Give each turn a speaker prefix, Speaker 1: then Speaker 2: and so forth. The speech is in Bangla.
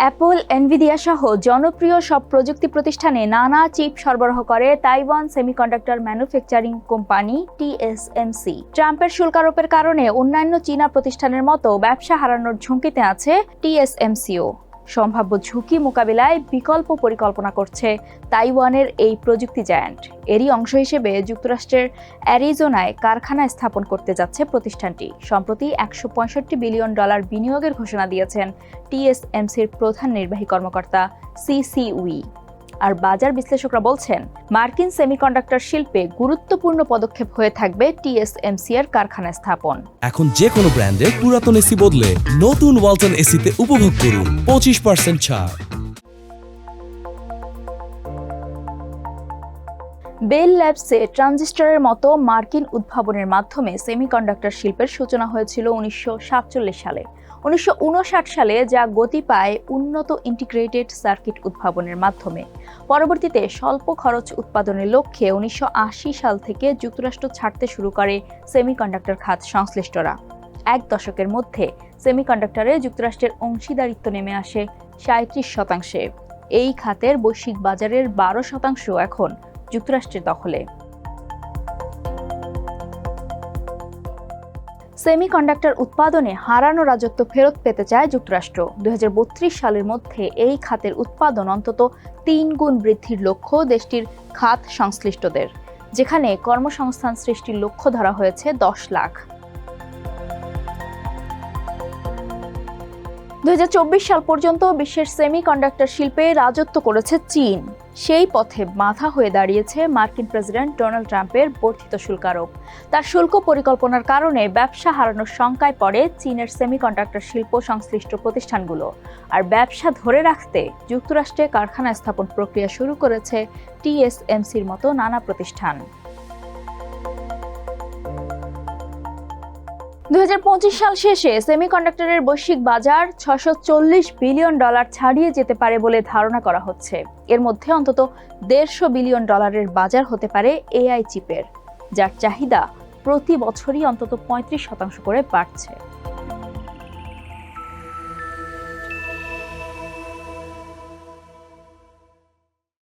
Speaker 1: অ্যাপল, এনভিডিয়া সহ জনপ্রিয় সব প্রযুক্তি প্রতিষ্ঠানে নানা চিপ সরবরাহ করে Taiwan semiconductor manufacturing company TSMC। ট্রাম্পের শুল্ক আরোপের কারণে অন্যান্য চীনা প্রতিষ্ঠানের মতো ব্যবসা হারানোর ঝুঁকিতে আছে TSMCও। সম্ভাব্য ঝুঁকি মোকাবিলায় বিকল্প পরিকল্পনা করছে তাইওয়ানের এই প্রযুক্তি জায়ান্ট। এরই অংশ হিসেবে যুক্তরাষ্ট্রের অ্যারিজোনায় কারখানা স্থাপন করতে যাচ্ছে প্রতিষ্ঠানটি। সম্প্রতি $165 বিলিয়ন বিনিয়োগের ঘোষণা দিয়েছেন TSMCর প্রধান নির্বাহী কর্মকর্তা CC উই। আর বাজার বিশ্লেষকরা বলছেন, মার্কিন সেমিকন্ডাক্টর শিল্পে গুরুত্বপূর্ণ পদক্ষেপ হয়ে থাকবে TSMC এর কারখানা স্থাপন।
Speaker 2: এখন যে কোনো ব্র্যান্ডের পুরাতন এসি বদলে নতুন ওয়ালটন এসিতে উপভোগ করুন 25% ছাড়।
Speaker 1: বেল ল্যাবসে ট্রানজিস্টরের মতো মার্কিন উদ্ভাবনের মাধ্যমে সেমিকন্ডাক্টর শিল্পের সূচনা হয়েছিল 1947 সালে। 1959 সালে যা গতি পায় উন্নত ইন্টিগ্রেটেড সার্কিট উদ্ভাবনের মাধ্যমে। পরবর্তীতে স্বল্প খরচ উৎপাদনের লক্ষ্যে 1980 সাল থেকে যুক্তরাষ্ট্র ছাড়তে শুরু করে সেমিকন্ডাক্টর খাত সংশ্লিষ্টরা। এক দশকের মধ্যে সেমিকন্ডাক্টরে যুক্তরাষ্ট্রের অংশীদারিত্ব নেমে আসে 37%। এই খাতের বৈশ্বিক বাজারের 12% এখন যুক্তরাষ্ট্রের দখলে। সেমিকন্ডাক্টর উৎপাদনে হারানো রাজত্ব ফেরত পেতে চায় যুক্তরাষ্ট্র। 2032 সালের মধ্যে এই খাতের উৎপাদন অন্তত 3 গুণ বৃদ্ধির লক্ষ্য দেশটির খাত সংশ্লিষ্টদের, যেখানে কর্মসংস্থান সৃষ্টির লক্ষ্য ধরা হয়েছে 10 লাখ। 2024 সাল পর্যন্ত বিশ্বের সেমিকন্ডাক্টর শিল্পে রাজত্ব করেছে চীন। সেই পথে বাধা হয়ে দাঁড়িয়েছে মার্কিন প্রেসিডেন্ট ডোনাল্ড ট্রাম্পের বর্ধিত শুল্ক আরোপ। তার শুল্ক পরিকল্পনার কারণে ব্যবসা হারানোর শঙ্কায় পড়ে চীনের সেমিকন্ডাক্টর শিল্প সংশ্লিষ্ট প্রতিষ্ঠানগুলো। আর ব্যবসা ধরে রাখতে যুক্তরাষ্ট্রে কারখানা স্থাপন প্রক্রিয়া শুরু করেছে TSMCর মতো নানা প্রতিষ্ঠান। 2025 সাল শেষে সেমিকন্ডাক্টরের বৈশ্বিক বাজার $640 বিলিয়ন ছাড়িয়ে যেতে পারে বলে ধারণা করা হচ্ছে। এর মধ্যে অন্তত $150 বিলিয়ন বাজার হতে পারে AI চিপের, যার চাহিদা প্রতি বছরই অন্তত 35% করে বাড়ছে।